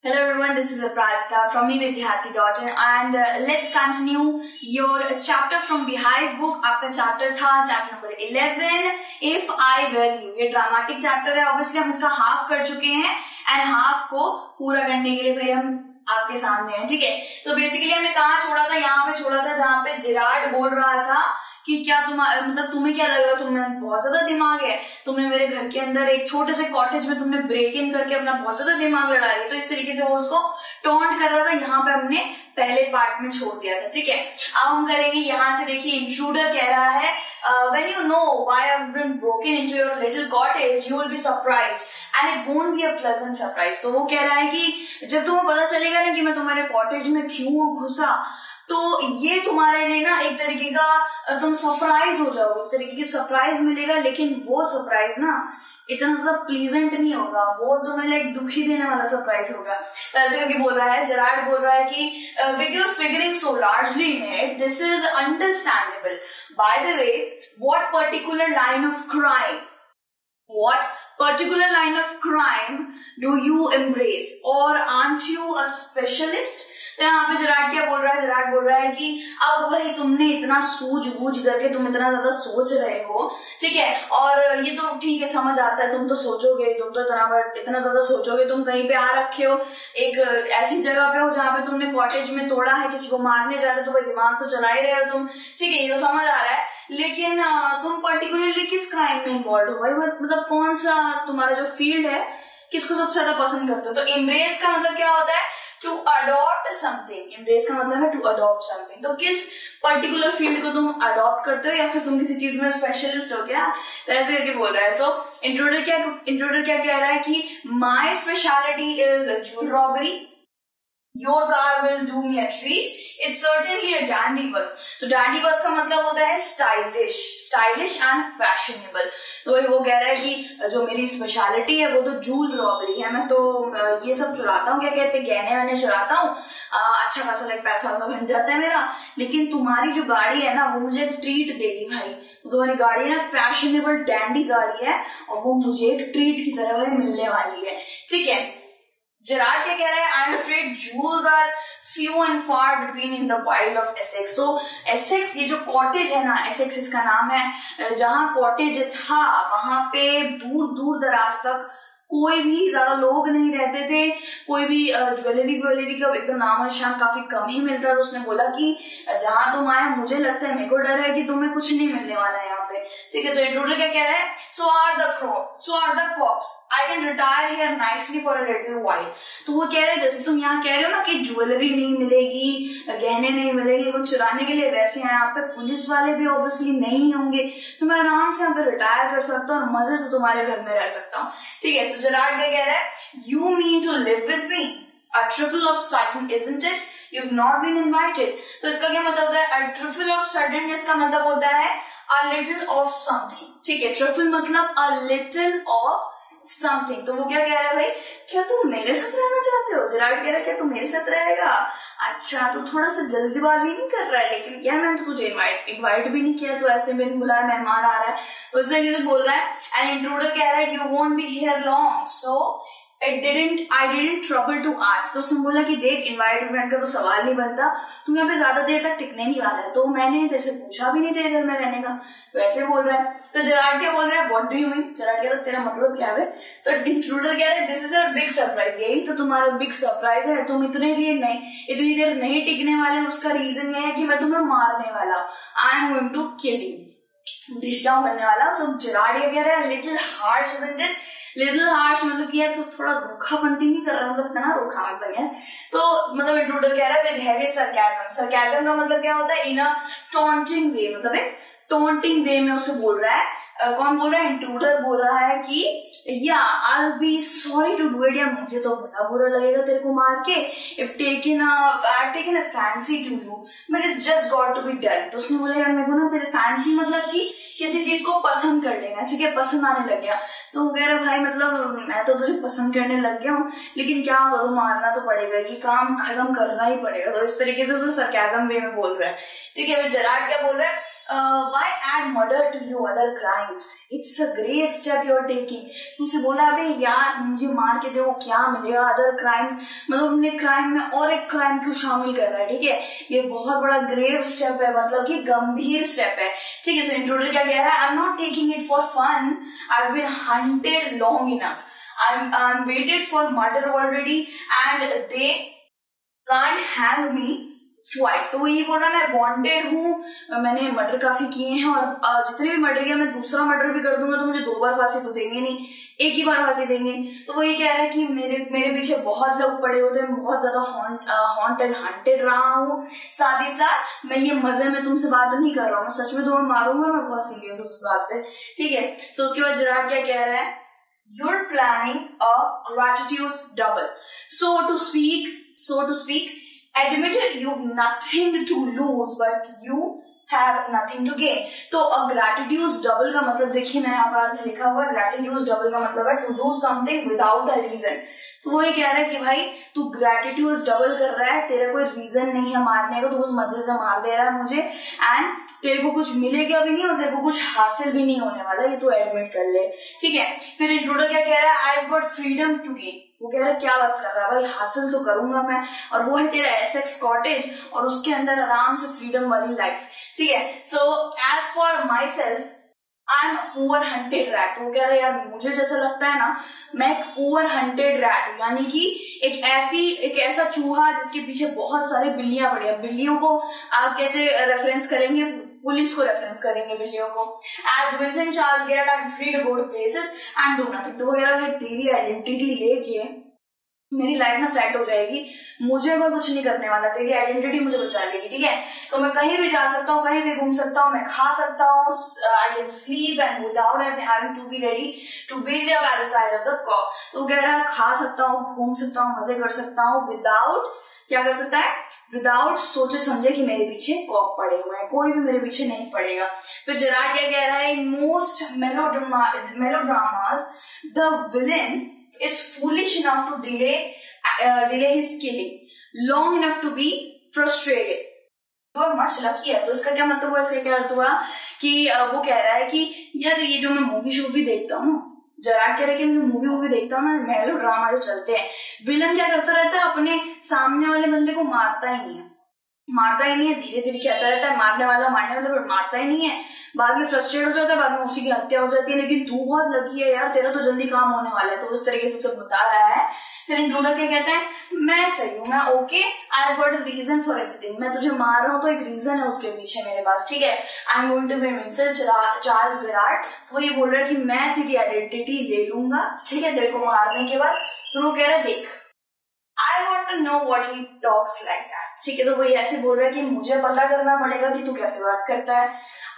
Hello everyone, this is Aprajita from mevidyarthi.in and let's continue your chapter from Beehive book. आपका chapter था chapter number 11 If I Were You. ये dramatic chapter है, obviously हम इसका half कर चुके हैं एंड हाफ को पूरा करने के लिए भाई हम आपके सामने हैं, ठीक है। सो बेसिकली हमने कहाँ छोड़ा था, यहाँ पे छोड़ा था जहाँ पे जिराड बोल रहा था कि क्या तुम्हें क्या लग रहा है, तुम्हें बहुत ज्यादा दिमाग है, तुमने मेरे घर के अंदर एक छोटे से कॉटेज में तुमने ब्रेक इन करके अपना बहुत ज्यादा दिमाग लड़ा रही है। तो इस तरीके से वो उसको टॉन्ट कर रहा था, यहाँ पे हमने पहले पार्ट में छोड़ दिया था, ठीक है। अब हम करेंगे यहाँ से, देखिए इंट्रूडर कह रहा है when you know why I've been broken into your little cottage you will be surprised and it won't be a pleasant surprise। तो वो कह रहा है कि जब तुम्हें पता चलेगा ना कि मैं तुम्हारे कॉटेज में क्यों घुसा तो ये तुम्हारे लिए ना एक तरीके का तुम सरप्राइज हो जाओगे, एक तरीके की सरप्राइज मिलेगा, लेकिन वो सरप्राइज ना इतना ज्यादा प्लीजेंट नहीं होगा, वो तुम्हें लाइक दुखी देने वाला सरप्राइज होगा। तो ऐसे करके बोल रहा है, जेरार्ड बोल रहा है कि with your figuring so largely in it this is understandable. By the way what particular line of crime do you embrace और आर्ट यू अ स्पेशलिस्ट। तो यहाँ पे जेरार्ड क्या बोल रहा है, जेरार्ड बोल रहा है कि अब भाई तुमने इतना सूझबूझ करके तुम इतना ज्यादा सोच रहे हो, ठीक है, और ये तो ठीक है समझ आता है, तुम तो सोचोगे, तुम तो इतना ज्यादा सोचोगे, तुम कहीं पे आ रखे हो, एक ऐसी जगह पे हो जहाँ पे तुमने कॉटेज में तोड़ा है, किसी को मारने जा रहे हो, तो भाई दिमाग तो चला ही रहे हो तुम, ठीक है, ये तो समझ आ रहा है, लेकिन तुम पर्टिकुलरली किस क्राइम में इन्वॉल्व हो भाई, मतलब कौन सा तुम्हारा जो फील्ड है, किसको सबसे ज्यादा पसंद करते हो। तो एम्ब्रेस का मतलब क्या होता है, टू अडॉप्ट समथिंग। एम्ब्रेस का मतलब है टू अडॉप्ट समथिंग। तो किस पर्टिकुलर फील्ड को तुम अडॉप्ट करते हो या फिर तुम किसी चीज में स्पेशलिस्ट हो क्या, तो ऐसे करके बोल रहा है। सो इंट्रोडर क्या कह रहा है कि my speciality is jewel robbery, your car will do me a treat, it's certainly a dandy bus। तो dandy bus का मतलब होता है स्टाइलिश एंड फैशनेबल। तो वही वो कह रहा है कि जो मेरी स्पेशलिटी है वो तो जूल रॉबरी है, मैं तो ये सब चुराता हूँ, क्या कहते हैं, गहने वहने चुराता हूँ, अच्छा खासा लाइक पैसा वैसा बन जाता है मेरा, लेकिन तुम्हारी जो गाड़ी है ना वो मुझे एक ट्रीट देगी भाई, तुम्हारी गाड़ी है ना फैशनेबल डैंडी गाड़ी है और वो मुझे एक ट्रीट की तरह भाई मिलने वाली है, ठीक है। जेरार्ड क्या कह रहा है, I am afraid jewels are few and far between in the wild of Essex. तो एसेक्स, ये जो कॉटेज है ना, एसेक्स इसका नाम है, जहां कॉटेज था वहां पे दूर दूर दराज तक कोई भी ज्यादा लोग नहीं रहते थे, कोई भी ज्वेलरी का एकदम नामो निशान काफी कम ही मिलता है। तो उसने बोला कि जहां तुम आए मुझे लगता है, मेरे को डर है कि तुम्हें कुछ नहीं मिलने वाला है यहाँ पे, ठीक है। सो इंट्रूडर क्या कह रहा है, so are the cops I can retire here nicely for a little while. तो वो कह रहे हैं जैसे तुम यहाँ कह रहे हो ना कि ज्वेलरी नहीं मिलेगी, गहने नहीं मिलेंगे कुछ चुराने के लिए, वैसे यहाँ पे पुलिस वाले भी ऑब्वियसली नहीं होंगे, तो मैं आराम से यहाँ पे रिटायर कर सकता हूँ और मजे से तुम्हारे घर में रह सकता हूँ, ठीक है। जेरार्ड क्या कह रहा है, you mean to live with me? A trifle of sudden, isn't it? You've not been invited। तो इसका क्या मतलब होता है, a trifle of sudden इसका मतलब होता है a little of something, ठीक है। trifle मतलब a little of something। तो वो क्या कह रहा है भाई, क्या तुम मेरे साथ रहना चाहते हो। जेरार्ड कह रहा है क्या तू मेरे साथ रहेगा, अच्छा तो थोड़ा सा जल्दीबाजी नहीं कर रहा है, लेकिन यार मैंने तुझे इनवाइट भी नहीं किया, तो ऐसे मैंने बुलाया, मेहमान आ रहा है, उस तरीके से बोल रहा है। एंड इंट्रूडर कह रहा है you won't be here long so I didn't trouble to ask। तो उसने बोला कि देख इनवाइट का तो सवाल नहीं बनता, तू यहाँ पे ज्यादा देर तक टिकने नहीं वाला है, तो मैंने तेरे से पूछा भी नहीं तेरे घर में रहने का, वैसे बोल रहा है। तो जेरार्ड क्या बोल रहा है, what do you mean. Gerard कह रहा है तेरा मतलब क्या है। तो इंट्रूडर कह रहा है this is a big surprise, यही तो तुम्हारा बिग सरप्राइज है, तुम इतनी देर नहीं टिकने वाले, उसका रीजन ये है कि मैं तुम्हें मारने वाला हूँ, I am going to kill you, dish down करने वाला। सो जेरार्ड ये कह रहा है little harsh isn't it. Little harsh मतलब कि यार तो थोड़ा रूखापंती नहीं कर रहा, मतलब ना रूखा मतलब है, तो मतलब इंट्रूडर कह रहा है विद हैवी सरकाज़म। सरकाज़म का मतलब क्या होता है, इन अ टॉन्टिंग वे, मतलब एक टॉन्टिंग वे में उसे बोल रहा है। कौन बोल रहा है, इंट्रूडर बोल रहा है कि या I'll be sorry to do it, या मुझे तो बड़ा बुरा लगेगा तेरे को मार के, I've taken a fancy to you but it's just got to be done। तो उसने बोला यार मेरे को ना तेरे फैंसी मतलब कि किसी चीज को पसंद कर लेना, ठीक है, पसंद आने लग गया। तो वो कह रहा भाई मतलब मैं तो तुझे पसंद करने लग गया हूँ, लेकिन क्या करूँ, मारना तो पड़ेगा, ये काम खत्म करना ही पड़ेगा। तो इस तरीके से उसे सरकाज़म वे में बोल रहा है, ठीक है। जेरार्ड क्या बोल रहा है, why add murder to your other crimes? It's a grave step you're taking. तुझसे बोला अबे यार मुझे मार के देखो क्या मिलेगा, other crimes मतलब अपने क्राइम में और एक क्राइम क्यों शामिल कर रहा है, ठीक है, ये बहुत बड़ा ग्रेव स्टेप है, मतलब कि गंभीर स्टेप है, ठीक है। सो इंट्रोडर क्या कह रहा है, I am not taking it for fun, I have been hunted long enough, I'm waited for murder already and they can't hang me twice। तो वो ये बोल रहा है मैं वांटेड हूँ, मैंने मर्डर काफी किए हैं और जितने भी मर्डर किया मैं दूसरा मर्डर भी कर दूंगा तो मुझे 2 बार फांसी तो देंगे नहीं, एक ही बार फांसी देंगे। तो वो ये कह रहा है कि मेरे पीछे बहुत लोग पड़े होते हैं, बहुत ज्यादा हॉन्टेड हंटेड रहा हूँ, साथ ही साथ मैं ये मजे में तुमसे बात नहीं कर रहा हूँ, मैं सच में तुम्हें मारूंगा, मैं बहुत सीरियस हूँ उस बात पे, ठीक है। सो उसके बाद जेरार्ड क्या कह रहा है, you're planning a gratuitous double, so to speak, admitted you've nothing to lose but you have nothing to gain। तो ग्रैटिट्यूड डबल का मतलब देखिए, मैं यहाँ पर अर्थ लिखा हुआ है, ग्रैटिट्यूड डबल का मतलब है to do something without a reason. तो वो ये कह रहा है कि भाई तू ग्रैटिट्यूड डबल कर रहा है, तेरा कोई रीजन नहीं है मारने का, तू उस मजे से मार दे रहा है मुझे, एंड तेरे को कुछ मिलेगा भी नहीं और तेरे को कुछ हासिल भी नहीं होने वाला, ये तू एडमिट कर ले, ठीक है। फिर इंट्रोडर क्या कह रहा है, I got freedom to gain. वो कह रहा है क्या बात कर रहा है भाई, हासिल तो करूंगा मैं, और वो है तेरा एसेक्स कॉटेज और उसके अंदर आराम से फ्रीडम वाली लाइफ, ठीक है। So as for myself I am poor hunted rat. वो कह रहा है यार मुझे जैसा लगता है ना, मैं एक पुअर हंटेड रैट हूँ, यानी कि एक ऐसा चूहा जिसके पीछे बहुत सारे बिल्लियां पड़ी है। बिल्लियों को आप कैसे रेफरेंस करेंगे, पुलिस को रेफरेंस करेंगे बिल्लियों को। As Vincent Charles get I am free to go to places and do nothing. तो वगैरह भाई तेरी आइडेंटिटी लेके मेरी लाइफ ना सेट हो जाएगी, मुझे कोई कुछ नहीं करने वाला, तेरी आइडेंटिटी मुझे बचा लेगी, ठीक है। तो मैं कहीं भी जा सकता हूँ, कहीं भी घूम सकता हूँ, मैं खा सकता हूँ, I can sleep and without having to be ready to be there by the side of the cock. तो कह रहा है खा सकता हूँ, घूम सकता हूँ, मजे कर सकता हूँ, विदाउट क्या कर सकता है, विदाउट सोचे समझे कि मेरे पीछे कॉक पड़े हुए हैं, कोई भी मेरे पीछे नहीं पड़ेगा। फिर जेरार्ड क्या कह रहा है, in most melodramas the villain is foolish enough to delay his killing long enough to be frustrated। तो मच लकी है। तो इसका क्या मतलब हुआ, इसका क्या अर्थ हुआ कि वो कह रहा है कि यार ये जो मैं मूवी शो भी देखता हूँ, जेरार्ड कह रहा है कि मैं मूवी देखता हूँ ना, मेलो ड्रामा जो चलते हैं, विलन क्या करता रहता है, अपने सामने वाले बंदे को मारता ही नहीं है, धीरे धीरे कहता रहता है मारने वाला पर मारता ही नहीं है, बाद में फ्रस्ट्रेट हो जाता है, बाद में उसी की हत्या हो जाती है। लेकिन तू बहुत लकी है यार, तेरा तो जल्दी काम होने वाला है। तो उस तरीके से उसे बता रहा है। फिर इंट्रूडर क्या कहता है, मैं सही हूँ, मैं okay, I have got a reason for everything. मैं तुझे मार रहा हूँ तो एक रीजन है उसके पीछे मेरे पास, ठीक है। I am going to be Vincent Charles Gerard. वो ये बोल रहा है कि मैं तेरी आइडेंटिटी ले लूंगा, ठीक है, तेरे को मारने के बाद। तो वो कह रहा है देख, I want to know what he talks like that, ठीक है। तो वो ऐसे बोल रहा है कि मुझे पता करना पड़ेगा कि तू कैसे बात करता है।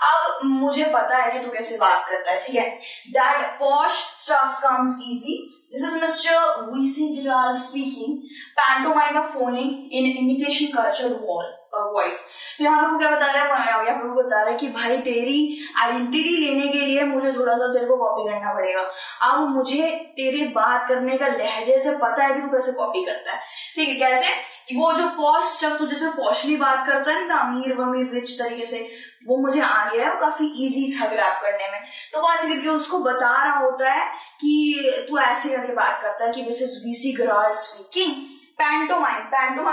अब मुझे पता है कि तू कैसे बात करता है, ठीक है। That posh stuff comes easy. This is Mr VC Girard speaking, pantomime of phoning in imitation culture voice. तो यहाँ पे वो क्या बता रहा है, यहाँ पे वो बता रहा है कि भाई तेरी आइडेंटिटी लेने के लिए मुझे थोड़ा सा तेरे को कॉपी करना पड़ेगा। अब मुझे तेरे बात करने का लहजे से पता है कि तू कैसे कॉपी करता है, ठीक है। कैसे, वो जो पॉश स्टफ तू जैसे पॉशली बात करता है ना, अमीर वमीर रिच तरीके से, वो मुझे आ गया है, काफी इजी था ग्रैब करने में। तो वो ऐसे करके उसको बता रहा होता है कि तू ऐसे करके बात करता है कि this is VC Girard speaking. Pantomime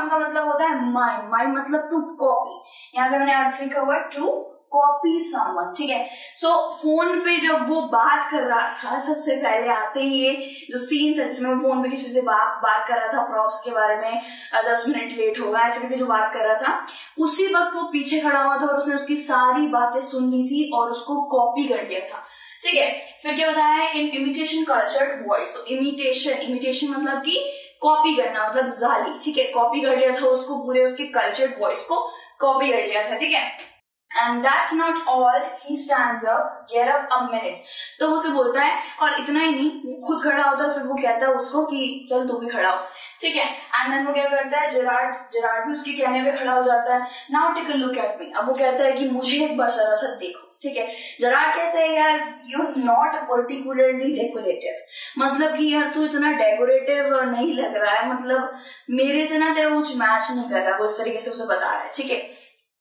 का मतलब होता है माइम मतलब टू कॉपी। यहाँ पे मैंने अर्थ लिखा हुआ टू कॉपी समवन, ठीक है। सो फोन पे जब वो बात कर रहा था, सबसे पहले आते ही ये जो सीन था जिसमें वो फोन पे किसी से बात कर रहा था प्रॉप्स के बारे में, 10 मिनट लेट होगा ऐसे करके जो बात कर रहा था, उसी वक्त वो पीछे खड़ा हुआ था और उसने उसकी सारी बातें सुन ली थी और उसको कॉपी कर लिया था, ठीक है। फिर क्या बताया है, इन इमिटेशन कल्चर वॉइस। तो इमिटेशन मतलब कि कॉपी करना, मतलब जाली, ठीक है। कॉपी कर लिया था उसको, पूरे उसके कल्चर वॉइस को कॉपी कर लिया था, ठीक है। And that's not all. He stands up, get up a minute. तो उसे बोलता है, और इतना ही नहीं, वो खुद खड़ा होता है, फिर वो कहता है उसको कि चल तू भी खड़ा हो, ठीक है। एंड देन वो क्या करता है, जेरार्ड भी उसके कहने पे खड़ा हो जाता है। Now take a look at me. अब वो कहता है कि मुझे एक बार जरा सा देखो, ठीक है। जेरार्ड कहता है यार यू नॉट पर्टिकुलरली डेकोरेटिव, मतलब कि यार तू इतना डेकोरेटिव नहीं लग रहा है, मतलब मेरे से ना तेरा कुछ मैच नहीं कर रहा, वो इस तरीके से उसे बता रहा है, ठीक है।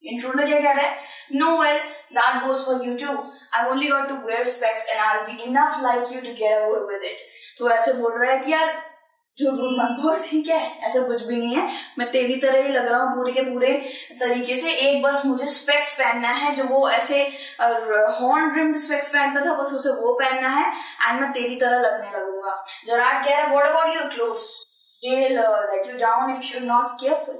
इंट्रूडर क्या कह रहा है? No well that goes for you too, I only got to wear specs and I will be enough like you to get away with it. तो ऐसे बोल रहा है कि यार जो रूल मत बोल, ठीक है, ऐसा कुछ भी नहीं है, मैं तेरी तरह ही लग रहा हूँ पूरे के पूरे तरीके से, एक बस मुझे स्पेक्स पहनना है, जो वो ऐसे हॉर्न रिम्ड स्पेक्स पहनता था बस उसे वो पहनना है एंड मैं तेरी तरह लगने लगूंगा। जेरार्ड कह रहा है what about your clothes, they'll let you down if you're not careful।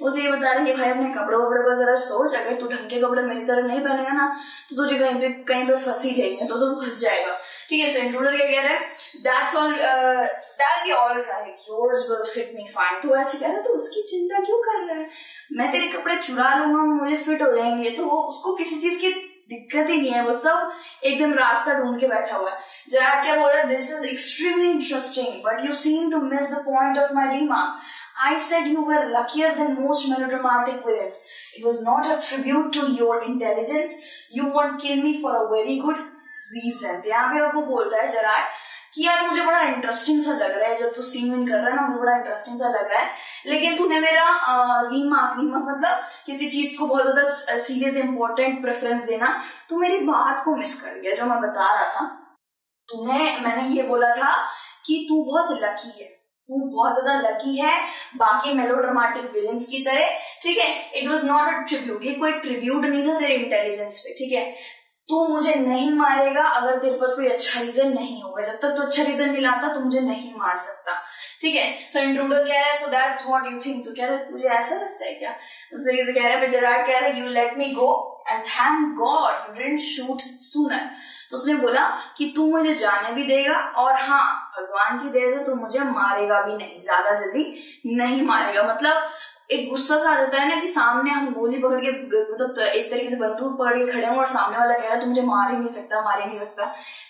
उसे ये बता रहे कि भाई अपने कपड़े वपड़े का जरा सोच, अगर तू ढंग के कपड़े मेरी तरह नहीं पहनेगा ना तो तुझे कहीं पे फंस ही जाएंगे, तो तू फंस जाएगा। ठीक है, सो इंट्रूडर क्या कह रहा है? That's all, that'll be all right, yours will fit me fine। तो ऐसे कह रहा है, तो उसकी चिंता क्यों कर रहा है, मैं तेरे कपड़े चुरा लूंगा, मुझे फिट हो जाएंगे, तो उसको किसी चीज की दिक्कत ही नहीं है, वो सब एकदम रास्ता ढूंढ के बैठा हुआ है। जेरार्ड क्या बोल रहा है? This is extremely interesting but you seem to miss the point of my remark। I said you were luckier than most melodramatic villains. It was not a tribute to your intelligence. You won't kill me for a very good reason। तो यहाँ पे आपको बोल रहा है Gerrard कि यार मुझे बड़ा इंटरेस्टिंग सा लग रहा है, जब तू सीन विन कर रहा है ना, मुझे बड़ा इंटरेस्टिंग सा लग रहा है, लेकिन तूने मेरा रीमार्क मतलब किसी चीज को बहुत ज्यादा सीरियस इंपॉर्टेंट प्रेफरेंस देना, तू मेरी बात को मिस कर दिया जो मैं बता रहा था। मैंने ये बोला था कि तू बहुत लकी है, तू बहुत ज्यादा लकी है बाकी मेलोड्रामेटिक विलेंस की तरह। ठीक है, it was not a tribute, ये कोई ट्रिब्यूट नहीं था तेरे इंटेलिजेंस पे। ठीक है, तू मुझे नहीं मारेगा अगर तेरे पास कोई अच्छा रीजन नहीं होगा, जब तक तू अच्छा रीजन नहीं लाता तू मुझे नहीं मार सकता। ठीक है, सो इंट्रूडर कह रहा है so that's what you think, तो कह रहा है तुझे ऐसा लगता है क्या, उस तरीके से कह रहा है। जेरार्ड कह रहा है you let me go and thank God you didn't shoot sooner. तो उसने बोला कि तू मुझे जाने भी देगा और हाँ भगवान की दया से तू मुझे मारेगा भी नहीं, ज्यादा जल्दी नहीं मारेगा। मतलब एक गुस्सा सा आ जाता है ना कि सामने हम गोली पकड़ के मतलब एक तरीके से बंदूक पकड़ के खड़े हों और सामने वाला कह रहा है तू मुझे मार ही नहीं सकता, मार ही नहीं सकता,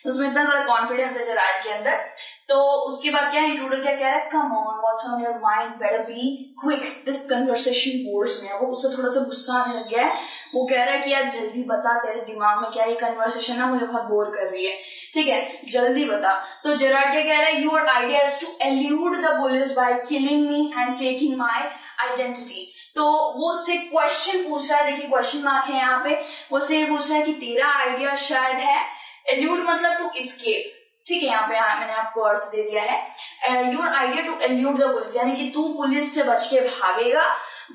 तो उसमें इतना ज्यादा कॉन्फिडेंस है जेरार्ड के अंदर। तो उसके बाद क्या इंट्रूडर क्या कह रहा है? Come on what's on your mind, better be quick, this conversation bores me. वो उससे थोड़ा सा गुस्सा आने लग गया है, वो कह रहा है कि यार जल्दी बता तेरे दिमाग में क्या, ये कन्वर्सेशन ना मुझे बहुत बोर कर रही है, ठीक है जल्दी बता। तो जेरार्ड क्या कह रहा है? Your idea is to elude the police by killing me and taking my identity. तो वो उससे क्वेश्चन पूछ रहा है, देखिए क्वेश्चन मार्क है यहाँ पे, वो से पूछ रहा है कि तेरा आइडिया शायद है, एल्यूड मतलब टू एस्केप, ठीक है, यहाँ पे मैंने आपको अर्थ दे दिया है, your idea to elude the police, यानी कि तू पुलिस से बच के भागेगा,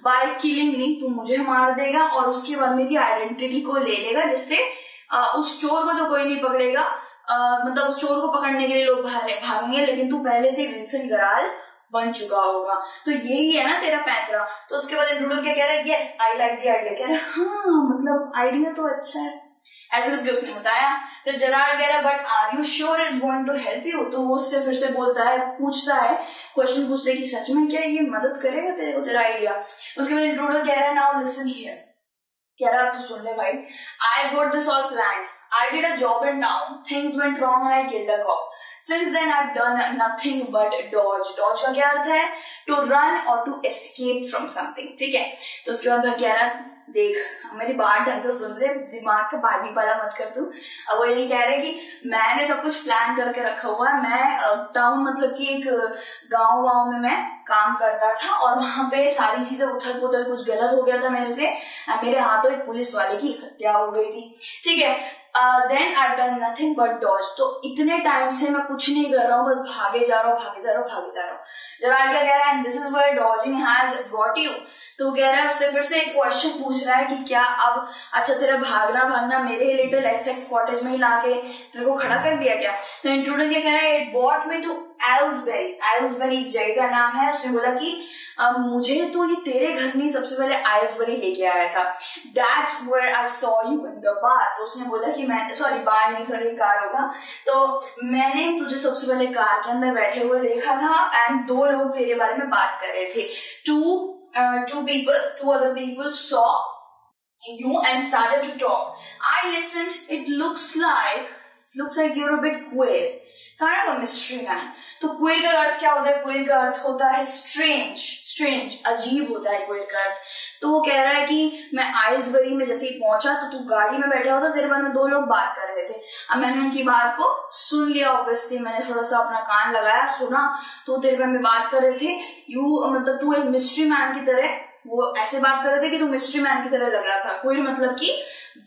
बाय किलिंग मी तू मुझे मार देगा और उसके बाद मेरी आइडेंटिटी को ले लेगा, जिससे उस चोर को तो कोई नहीं पकड़ेगा, मतलब उस चोर को पकड़ने के लिए लोग भागेंगे, लेकिन तू पहले से विंसेंट गराल बन चुका होगा। तो यही है ना तेरा पैंतरा। तो उसके बाद इंट्रूडर क्या कह रहा है? Yes I like the idea. कह रहा है हाँ मतलब आइडिया तो अच्छा है, ऐसे करके उसने बताया। तो जेरार्ड कह रहा है but are you sure it's going to help you? तो वो उससे फिर से बोलता है, पूछता है, क्वेश्चन पूछता है कि सच में क्या ये मदद करेगा तेरे को तेरा आइडिया? उसके बाद इंट्रूडर कह रहा है नाउ लिसन हियर, कह रहा है अब तो सुन ले भाई, I got this all planned, I did a job in town, things went wrong and I killed a cop. Since then I've done nothing but dodge. Dodge का क्या अर्थ है? To run or to escape from something, ठीक है। तो उसके बाद वह कह रहा है देख मेरी बात ढंग से सुन ले, दिमाग का बाजी पाला मत कर तू। अब वो यही कह रहे कि मैंने सब कुछ प्लान करके रखा हुआ है, मैं टाउन मतलब कि एक गांव में मैं काम करता था और वहां पे सारी चीजें उथल पुथल, कुछ गलत हो गया था मेरे से, मेरे हाथों एक पुलिस वाले की हत्या हो गई थी, ठीक है। Then I done nothing but dodge. तो इतने टाइम से मैं कुछ नहीं कर रहा हूँ, बस भागे जा रहा हूँ। जेरार्ड क्या कह रहा है? This is where dodging has brought you. तो कह रहा है उससे फिर से एक क्वेश्चन पूछ रहा है कि क्या अब अच्छा तेरा भागना मेरे लिटिल एसेक्स कॉटेज में ही लाके तेरे को खड़ा कर दिया क्या? तो इंट्रूडर क्या कह रहा है? इट बॉट मी टू एल्सबरी एक जगह का नाम है। उसने बोला कि मुझे तो ये तेरे घर में सबसे पहले एल्सबरी लेके आया था, that's where I saw you in the bar. तो उसने बोला कि मैं बार नहीं कार होगा, तो मैंने तुझे सबसे पहले कार के अंदर बैठे हुए देखा था एंड दो लोग तेरे बारे में बात कर रहे थे। two other people saw you and started to talk. I listened. It looks like you're a bit queer, kind of a mystery man. तो queer का अर्थ क्या होता है? queer का अर्थ होता है strange, अजीब होता है queer का अर्थ। तो वो कह रहा है कि मैं आइल्सबरी में जैसे ही पहुंचा तो तू गाड़ी में बैठा होता, तेरे बारे में दो लोग बात कर रहे थे। अब मैंने उनकी बात को सुन लिया, ऑब्वियसली मैंने थोड़ा सा अपना कान लगाया, सुना, तो तेरे बारे में बात कर रहे थे। मतलब तू एक मिस्ट्री मैन की तरह वो ऐसे बात कर रहे थे कि तू मिस्ट्री मैन की तरह लग रहा था। क्वीर मतलब कि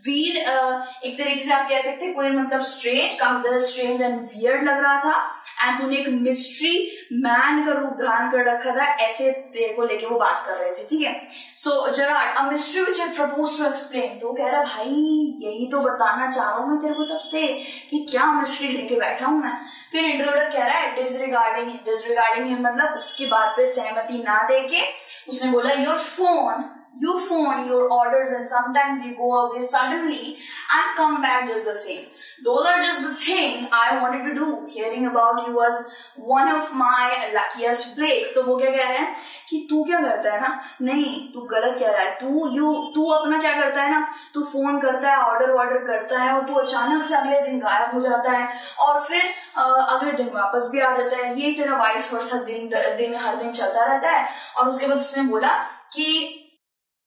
वीर, एक तरीके से आप कह सकते हैं क्वीर मतलब स्ट्रेंज, काफी ज्यादा स्ट्रेंज एंड वियर्ड लग रहा था, एंड तूने एक मिस्ट्री मैन का रूप धारण कर रखा था, ऐसे तेरे को लेके वो बात कर रहे थे, ठीक है। So Gerard, a mystery which I propose to explain, तो कह रहा भाई यही तो बताना चाह रहा हूँ मैं तेरे को तब से कि क्या मिस्ट्री लेके बैठा हूँ मैं। फिर इंट्रोडक्टर कह रहा है डिसरिगार्डिंग हिम मतलब उसकी बात पे सहमति ना देके उसने बोला you phone your orders and sometimes you go away suddenly and come back just the same. Those are just the thing I wanted to do. Hearing about you was one of my luckiest breaks. तो वो क्या कह रहे हैं कि तू क्या करता है ना, नहीं तू गलत कह रहा है, तू अपना क्या करता है ना, तू फोन करता है, ऑर्डर करता है और तू अचानक से अगले दिन गायब हो जाता है और फिर अगले दिन वापस भी आ जाता है। ये तेरा वाइस वर्सा दिन हर दिन चलता रहता है। और उसके बाद उसने बोला कि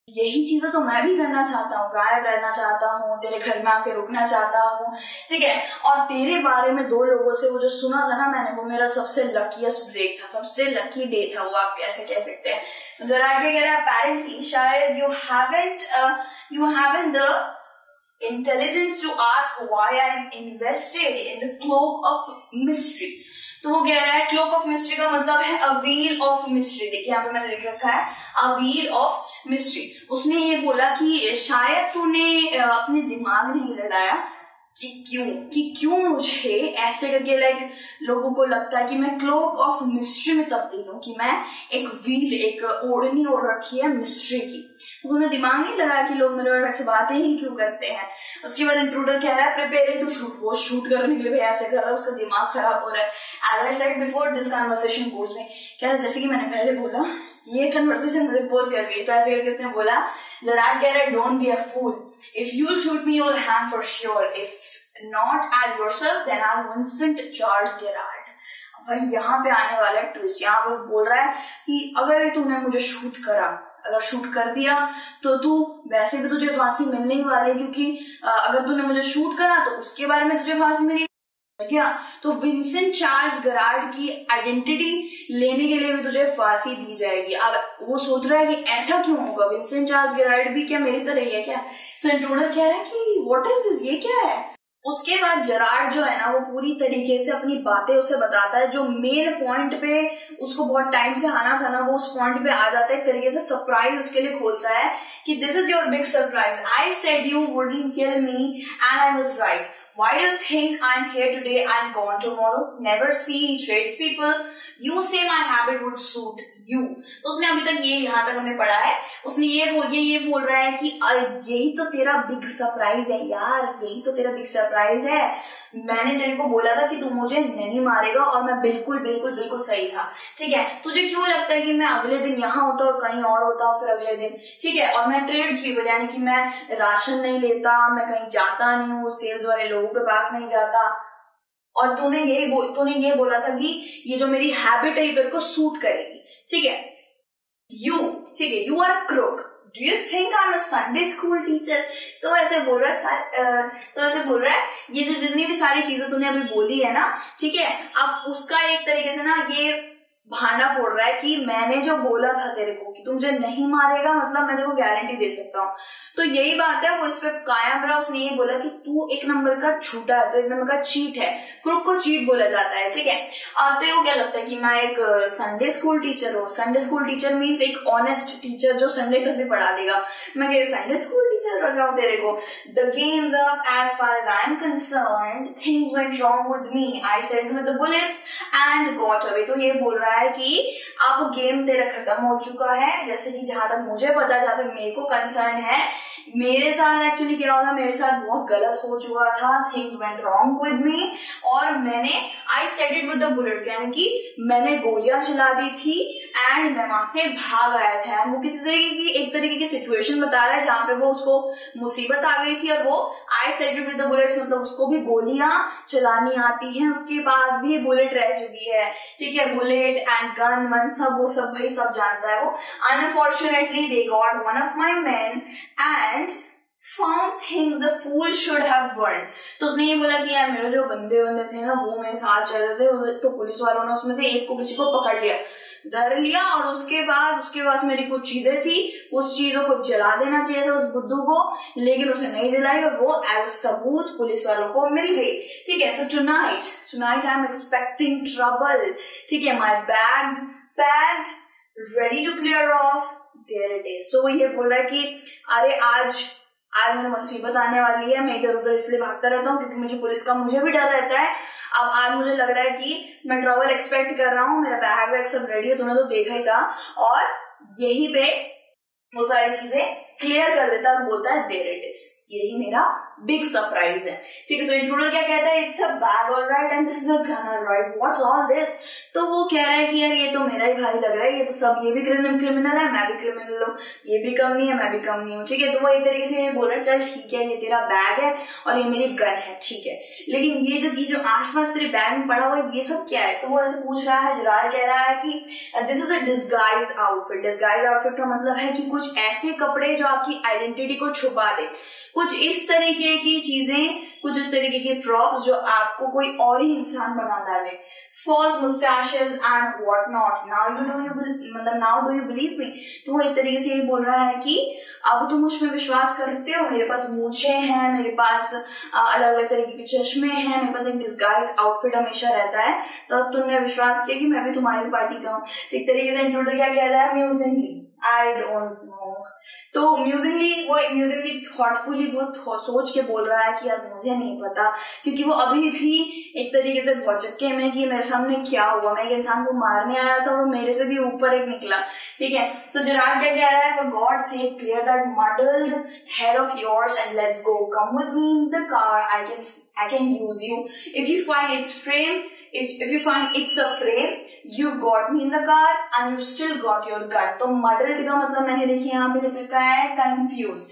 यही चीजें तो मैं भी करना चाहता हूँ, गायब रहना चाहता हूँ, तेरे घर में आके रुकना चाहता हूँ, ठीक है। और तेरे बारे में 2 लोगों से वो जो सुना था ना मैंने, वो मेरा सबसे लकीएस्ट ब्रेक था, सबसे लकी डे था वो, आप कैसे कह सकते हैं। तो जरा आगे कह रहा है अपेरेंटली शायद you haven't the intelligence to ask why I am invested in the cloak of mystery। तो वो कह रहा है क्लोक ऑफ मिस्ट्री का मतलब है अ व्हील ऑफ मिस्ट्री। देखिए यहाँ पे मैंने लिख रखा है अ व्हील ऑफ मिस्ट्री। उसने ये बोला कि शायद तूने अपने दिमाग नहीं लड़ाया कि क्यों मुझे ऐसे करके लाइक लोगों को लगता है कि मैं क्लोक ऑफ मिस्ट्री में तब्दील हूँ, कि मैं एक व्हील, एक ओढ़नी ओढ़ रखी है मिस्ट्री की। उन्होंने दिमाग नहीं लगाया कि लोग मेरे बारे में ऐसे बातें ही क्यों करते हैं। उसके बाद इंट्रूडर कह रहा है प्रिपेयर टू शूट, वो शूट करने के लिए भी ऐसे कर रहा है, उसका दिमाग खराब हो रहा है। As I said before this conversation bores me क्या, जैसे कि मैंने पहले बोला ये कन्वर्सेशन मुझे बोर कर गई, तो ऐसे करके उसने बोला जेरार्ड कह रहा है don't be a fool, if you will shoot me you will hang for sure, if not as yourself then as Vincent Charles Gerard. भाई यहाँ पे आने वाला ट्विस्ट, यहाँ पे बोल रहा है कि अगर तूने मुझे शूट करा, अगर शूट कर दिया तो तू वैसे भी तुझे फांसी मिलने ही वाली, क्योंकि अगर तूने मुझे शूट करा तो उसके बारे में तुझे फांसी मिली क्या, तो विंसेंट चार्ल्स जेरार्ड की आइडेंटिटी लेने के लिए भी तुझे फांसी दी जाएगी। अब वो सोच रहा है कि ऐसा क्यों होगा, विंसेंट चार्ल्स जेरार्ड भी क्या मेरी तरह ही है क्या। सो इंट्रूडर कह रहा है कि व्हाट इज दिस, ये क्या है। उसके बाद जेरार्ड जो है ना वो पूरी तरीके से अपनी बातें उसे बताता है, जो मेन पॉइंट पे उसको बहुत टाइम से आना था ना वो उस पॉइंट पे आ जाता है। एक तरीके से सरप्राइज उसके लिए खोलता है कि this is your big surprise, I said you wouldn't kill me and I was right. Why do you think I'm here today and gone tomorrow? Never see tradespeople. You say my habit would suit you. तो उसने अभी तक ये यहाँ तक हमें पढ़ा है, उसने ये बोल रहा है कि यही तो तेरा बिग सरप्राइज है यार, यही तो तेरा बिग सरप्राइज है। मैंने तेरे को बोला था कि तू मुझे नहीं मारेगा और मैं बिल्कुल सही था, ठीक है। तुझे क्यों लगता है कि मैं अगले दिन यहाँ होता और कहीं और होता फिर अगले दिन, ठीक है। और मैं ट्रेड्स पीपल यानी कि मैं राशन नहीं लेता, मैं कहीं जाता नहीं हूँ, सेल्स वाले लोगों के पास नहीं जाता, और तूने ये बोला था कि ये जो मेरी हैबिट है ये तेरे को सूट करेगी, ठीक है। You are crook, do you think I am a Sunday school teacher. तो ऐसे बोल रहा है ये जो जितनी भी सारी चीजें तूने अभी बोली है ना, ठीक है, अब उसका एक तरीके से ना ये भांडा फोड़ रहा है कि मैंने जो बोला था तेरे को कि तुम मुझे नहीं मारेगा, मतलब मैं तेरे को गारंटी दे सकता हूँ। तो यही बात है, वो इस पे कायम रहा। उसने ये बोला कि तू एक नंबर का झूठा है, तो एक नंबर का चीट है, क्रुक को चीट बोला जाता है, ठीक है। और तेरे को क्या लगता है कि मैं एक संडे स्कूल टीचर हूँ। संडे स्कूल टीचर मीन्स एक ऑनेस्ट टीचर जो संडे तक भी पढ़ा देगा। मैं कह संडे स्कूल टीचर बन रहा हूँ तेरे को। The game's up as far as I am concerned, things went wrong with me, I said with the bullets and got away. तो ये बोल रहा है कि अब गेम तेरा खत्म हो चुका है, जैसे कि जहां तक मुझे पता, जहां तक मेरे को कंसर्न है, मेरे साथ एक्चुअली क्या होगा, मेरे साथ बहुत गलत हो चुका था, थिंग्स वेंट रॉन्ग विद मी, और मैंने I said it with the bullets, यानी कि मैंने गोलियां चला दी थी एंड मैं वहां से भाग आया था। वो किसी तरीके की एक तरीके की सिचुएशन बता रहा है जहां पे वो उसको मुसीबत आ गई थी और वो I said it with the bullets, मतलब उसको भी गोलियां चलानी आती हैं, उसके पास भी बुलेट रह चुकी है, ठीक है। बुलेट एंड गन मन सब वो सब भाई सब जानता है वो। Unfortunately they got one of my man and found things the fool should have burned। तो उसने ये बोला कि यार मेरे जो बंदे थे ना वो मेरे साथ चल रहे थे, तो पुलिस वालों ने उसमें से एक को किसी को पकड़ लिया। धर लिया और उसके पास मेरी कुछ चीजें थी, उस चीजों को जला देना चाहिए था उस बुद्धू को, लेकिन उसने नहीं जलाई और वो एज सबूत पुलिस वालों को मिल गई। ठीक है, so tonight I am expecting trouble. ठीक है, my bags packed, ready to clear off, there it is. तो वो ये बोल रहा है कि अरे आज मेरी मुसीबत आने वाली है, मैं इधर उधर इसलिए भागता रहता हूँ क्योंकि मुझे भी डर रहता है। अब आज मुझे लग रहा है कि मैं ट्रबल एक्सपेक्ट कर रहा हूँ, मेरा बैग सब रेडी है, तुमने तो देखा ही था। और यही पे वो सारी चीजें क्लियर कर देता है और बोलता है देयर इट इज, यही मेरा बिग सरप्राइज है। ठीक है, सो इंट्रूडर क्या कहता है, it's a bag alright and this is a gun alright, what's all this. तो वो कह रहा है कि यार ये तो मेरा ही भाई लग रहा है, ये तो सब, ये भी क्रिमिनल है, मैं भी क्रिमिनल हूँ, ये भी कम नहीं है, मैं भी कम नहीं हूँ। ठीक है, तो वो एक तरीके से बोल रहा है चल ठीक है, ये तेरा बैग है और ये मेरी गन है, ठीक है, लेकिन ये जो आसपास तेरे बैग में पड़ा हुआ है ये सब क्या है। तो वो ऐसे पूछ रहा है, जेरार्ड कह रहा है कि this is a disguise outfit. Disguise outfit का मतलब है कि कुछ ऐसे कपड़े जो आपकी आइडेंटिटी को छुपा दे, कुछ इस तरीके की चीजें, कुछ इस तरीके के प्रॉप्स जो आपको कोई और ही इंसान बना डाले। False moustaches and what not, now do you believe me. तो वो एक तरीके से ये बोल रहा है कि अब तुम मुझ में विश्वास करते हो, मेरे पास मूछें हैं, मेरे पास अलग अलग तरीके के चश्मे हैं, मेरे पास एक डिस्गाइज आउटफिट हमेशा रहता है, तो अब तुमने विश्वास किया कि मैं भी तुम्हारी पार्टी का हूँ। एक तरीके से इंट्रूडर क्या कह रहा है, म्यूजिकली आई डोंट नो। तो म्यूजिकली थॉटफुली बहुत सोच के बोल रहा है कि यार मुझे नहीं पता, क्योंकि वो अभी भी एक तरीके से भौचक्के में कि मेरे सामने क्या हुआ, मैं एक इंसान को मारने आया था और मेरे से भी ऊपर एक निकला। ठीक है, सो जेरार्ड क्या कह रहा है, for God sake clear that muddled head of yours and let's go, come with me in the car, I can use you if you find its frame, if you find it's a frame, you've got me in the car and you've still got your gun। तो muddled का मतलब मैंने देखिए यहाँ पे लिख रखा है confused।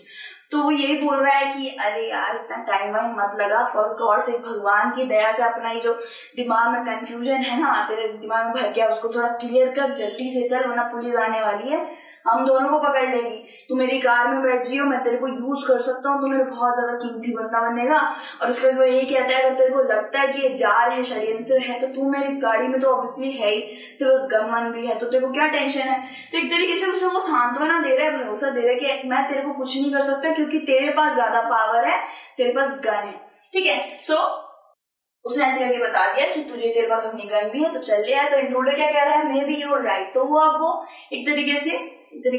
तो वो यही बोल रहा है कि अरे यार इतना टाइम वाइम मत लगा, फॉर गॉड से भगवान की दया से अपना ये जो दिमाग में कंफ्यूजन है ना तेरे दिमाग में भर गया, उसको थोड़ा क्लियर कर, जल्दी से चल वरना पुलिस आने वाली है, हम दोनों को पकड़ लेगी। तू मेरी कार में बैठ जियो, मैं तेरे को यूज कर सकता हूँ, तू मेरे बहुत ज्यादा कीमती बंदा बनेगा। और उसके बाद वो यही कहता है अगर तेरे को लगता है कि ये जाल है, षड्यंत्र है, तो तू मेरी गाड़ी में तो ऑब्वियसली है ही, तेरे पास गन वन भी है, तो तेरे को क्या टेंशन है। तो एक तरीके से उसे वो सांत्वना दे रहा है, भरोसा दे रहा है कि मैं तेरे को कुछ नहीं कर सकता क्योंकि तेरे पास ज्यादा पावर है, तेरे पास गन है। ठीक है, सो उसने ऐसे करके बता दिया कि तुझे, तेरे पास अपनी गन भी है तो चल लिया है। तो इंट्रूडर क्या कह रहा है, maybe you are right. तो वो अब वो एक तरीके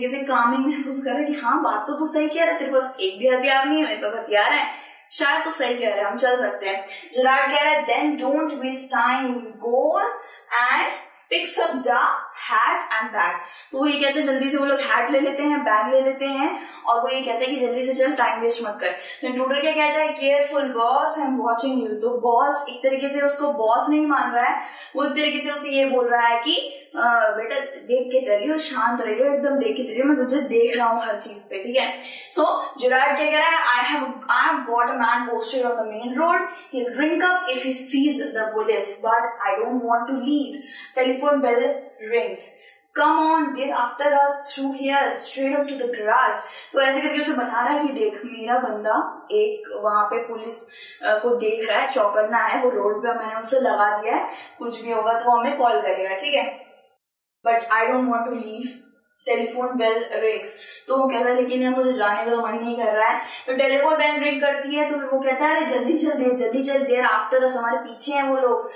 से कामिंग महसूस कर रहा है कि हाँ बात तो तू सही कह रहा है, तेरे पास एक भी हथियार नहीं है, मेरे पास हथियार है, शायद तो सही कह रहा है, हम चल सकते हैं। जेरार्ड कह रहा है then don't waste time, goes and picks up the hat and bag. तो वो ये कहते हैं जल्दी से वो लोग हैट ले लेते हैं, बैग ले लेते हैं, और वो ये कहते हैं कि जल्दी से चल, टाइम वेस्ट मत कर। तो इंट्रूडर क्या कहता है, careful boss, I am watching you. तो बॉस एक तरीके से उसको बॉस नहीं मान रहा है, वो एक तरीके से उसे ये बोल रहा है कि बेटा देख के चलिए, शांत रहिए, एकदम देख के चलिए, मैं तुझे देख रहा हूँ हर चीज पे। ठीक है, सो जेरार्ड क्या कह रहा है, I have got a man posted on the main road, he will drink up if he sees the police, but I don't want to leave, telephone bell rings, come on, get after us through here, straight up to the garage। तो ऐसे करके उसे बता रहा है कि देख मेरा बंदा एक वहां पे पुलिस को देख रहा है, चौकन्ना है, वो रोड पे मैंने उसे लगा दिया है, कुछ भी होगा तो हमें कॉल करेगा। ठीक है, but I don't want to leave, telephone bell rings. तो वो कहता है लेकिन यार मुझे जाने का तो मन नहीं कर रहा है। तो टेलीफोन बेल रिंग करती है, तो फिर वो कहता है जल्दी चल, देर आफ्टर अस, हमारे पीछे हैं वो लोग,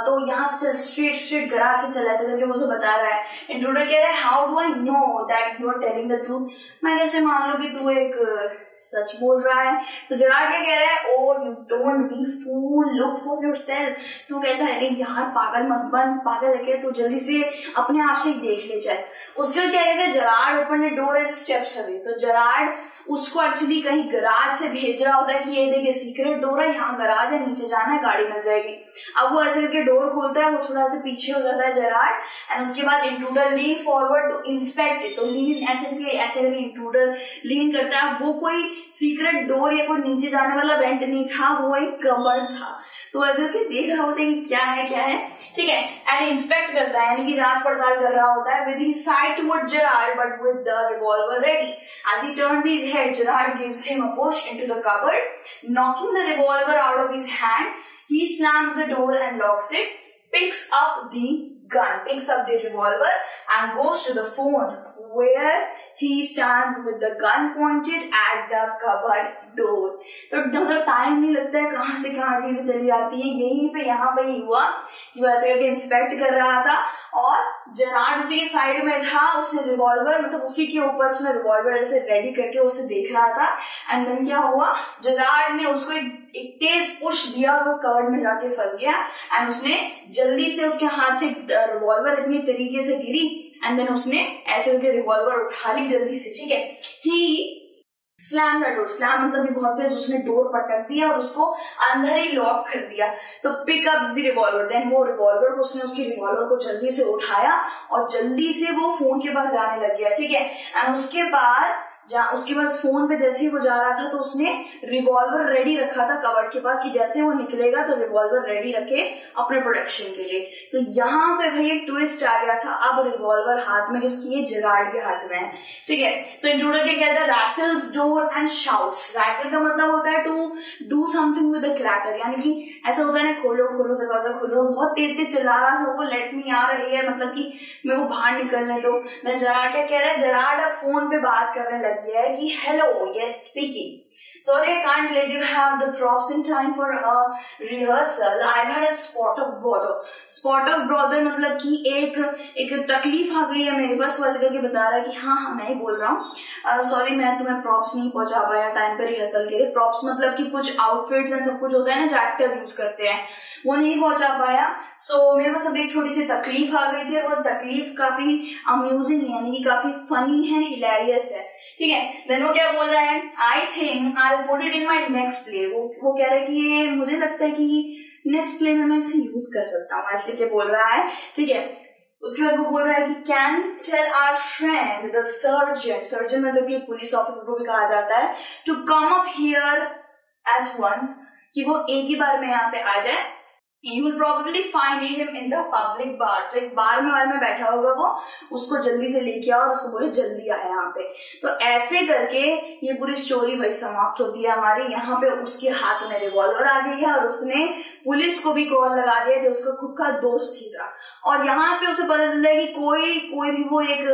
तो यहाँ से चल, स्ट्रेट गराज से चल, ऐसे करके वो उसे बता रहा है। इंट्रूडर कह रहा है how do I know that you are telling the truth, मैं कैसे मान लूं कि तू एक सच बोल रहा है। तो जेरार्ड क्या कह रहा है, oh you don't be fool, look for yourself. तो कहता है अरे यार पागल मत बन, पागल है तू, जल्दी से अपने आप से देख ले चल। उसके बाद क्या कहते हैं, Gerard open the door and steps away. तो जेरार्ड उसको एक्चुअली कहीं गराज से भेज रहा होता है कि ये देखिए सीक्रेट डोर है, यहाँ गराज है, नीचे जाना है, गाड़ी मिल जाएगी। अब वो ऐसे करके डोर खोलता है, वो थोड़ा सा पीछे हो जाता है जेरार्ड, एंड उसके बाद intruder lean forward to inspect it. तो लीन ऐसे करके इंट्रूडर लीन करता है, वो कोई सीक्रेट डोर या कोई नीचे जाने वाला वेंट नहीं था, वो एक कबर्ड था। तो ऐसे करके देख रहा होता है कि क्या है। ठीक है, एंड इंस्पेक्ट करता है, यानी कि जांच पड़ताल कर रहा होता है, with his side towards Gerard but with the revolver ready. As he turns his head, Gerard gives him a push into the cupboard, knocking the revolver out of his hand. He slams the door and locks it, picks up the gun, picks up the revolver and goes to the phone where he stands with the gun pointed at the cupboard door. तो मतलब time नहीं लगता है, कहाँ से कहाँ चीजें चली जाती है। यहीं पे यहाँ पे ही हुआ कि वैसे करके इंस्पेक्ट कर रहा था और जेरार्ड उसी के साइड में था, उसने रिवॉल्वर मतलब उसी के ऊपर उसने रिवॉल्वर ऐसे रेडी करके उसे देख रहा था। एंड देन क्या हुआ, जेरार्ड ने उसको एक तेज पुश दिया और वो कवर्ड में जाके फंस गया। एंड उसने जल्दी से उसके हाथ से रिवॉल्वर इतनी तरीके से गिरी एंड देन उसने ऐसे करके रिवॉल्वर उठा ली जल्दी से, ठीक है। ही स्लैम द डोर, स्लैम मतलब भी बहुत तेज उसने डोर पटक दिया और उसको अंदर ही लॉक कर दिया। तो pick up the revolver, then वो रिवॉल्वर को उसने उसकी रिवॉल्वर को जल्दी से उठाया और जल्दी से वो फोन के पास जाने लग गया, ठीक है। एंड उसके बाद उसके पास फोन पे जैसे ही वो जा रहा था तो उसने रिवॉल्वर रेडी रखा था कवर्ड के पास कि जैसे वो निकलेगा तो रिवॉल्वर रेडी रखे अपने प्रोटेक्शन के लिए। तो यहाँ पे भाई एक ट्विस्ट आ गया था, अब रिवॉल्वर हाथ में किसकी है, जेरार्ड के हाथ में है, ठीक है। सो इंट्रूडर क्या कहता है, rattles door and shouts. Rattle का मतलब होता है to do something with a cracker, यानी कि ऐसा होता है ना, खोलो खोलो दरवाजा खोलो। बहुत तेज तेज चिल्ला रहा था वो, लेट मी आ रही है मतलब कि मेरे को बाहर निकलने दो। देन जेरार्ड क्या कह रहा है, जेरार्ड अब फोन पे बात करने लग गया है कि hello, yes speaking, sorry I can't let you have the props in time for a rehearsal, I've had a spot of bother। spot of bother मतलब कि एक तकलीफ आ गई है मेरे पास। वो ऐसे करके बता रहा है कि हाँ मैं ही बोल रहा हूँ, सॉरी मैं तुम्हें प्रॉप्स नहीं पहुंचा पाया टाइम पे रिहर्सल के लिए। प्रॉप्स मतलब कि कुछ आउटफिट्स एंड सब कुछ होता है ना जो एक्टर्स यूज करते हैं, वो नहीं पहुंचा पाया। सो मेरे पास अब एक छोटी सी तकलीफ आ गई थी और तकलीफ काफी अम्यूजिंग है, यानी कि काफी फनी है, हिलेरियस है, ठीक है। देन वो क्या बोल रहा है, I think I put it in my next play. वो कह रहा है कि ये मुझे लगता है कि नेक्स्ट प्ले में मैं इसे यूज कर सकता हूँ, ऐसे करके बोल रहा है, ठीक है। उसके बाद वो बोल रहा है कि can tell our friend the surgeon, surgeon मतलब कि पुलिस ऑफिसर को भी कहा जाता है, to come up here at once, कि वो एक ही बार में यहाँ पे आ जाए। You will probably find him in the public bar। तो एक बार में बैठा होगा वो, उसको जल्दी से लेके आओ और उसको बोले जल्दी आए यहाँ पे। तो ऐसे करके ये पूरी स्टोरी भाई समाप्त होती है हमारी। यहाँ पे उसके हाथ में रिवॉल्वर आ गई है और उसने पुलिस को भी कॉल लगा दिया जो उसका खुद का दोस्त ही था। और यहाँ पे उसे पता चलता है कि कोई भी वो एक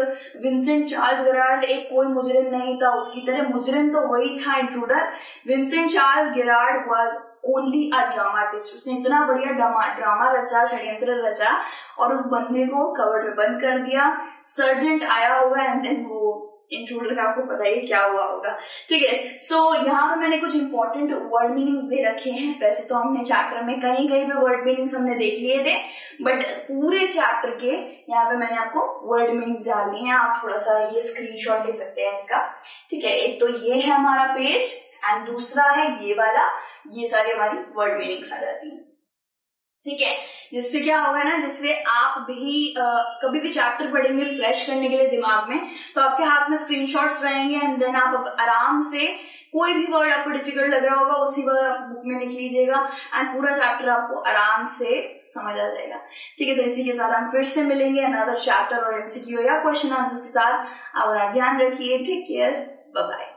विंसेंट चार्ल्स गेरार्ड एक कोई मुजरिम नहीं था उसकी तरह, मुजरिम तो वही था intruder. Vincent Charles Gerard was only a dramatist. उसने इतना बढ़िया ड्रामा रचा, षड्यंत्र रचा और उस बंदे को कवर्ड में बंद कर दिया। सर्जेंट आया होगा एंड देन वो इंट्रूडर का आपको पता ही क्या हुआ होगा, ठीक है। सो यहाँ पे मैंने कुछ इंपॉर्टेंट वर्ड मीनिंग्स दे रखे हैं। वैसे तो हमने चैप्टर में कहीं पे वर्ड मीनिंग्स हमने देख लिए थे, बट पूरे चैप्टर के यहाँ पे मैंने आपको वर्ड मीनिंग्स डाल दिए हैं। आप थोड़ा सा ये स्क्रीनशॉट ले सकते हैं इसका, ठीक है। एक तो ये है हमारा पेज एंड दूसरा है ये वाला, ये सारी हमारी वर्ड मीनिंग्स आ जाती है, ठीक है। जिससे क्या होगा ना, जिससे आप भी कभी भी चैप्टर पढ़ेंगे फ्रेश करने के लिए दिमाग में, तो आपके हाथ में स्क्रीनशॉट्स रहेंगे एंड देन आप आराम से कोई भी वर्ड आपको डिफिकल्ट लग रहा होगा उसी वर्ड आप बुक में लिख लीजिएगा एंड पूरा चैप्टर आपको आराम से समझ आ जाएगा, ठीक है। तो इसी के साथ हम फिर से मिलेंगे अनदर चैप्टर और एमसीक्यू या क्वेश्चन आंसर के साथ। आप ध्यान रखिए, टेक केयर, बाय बाय।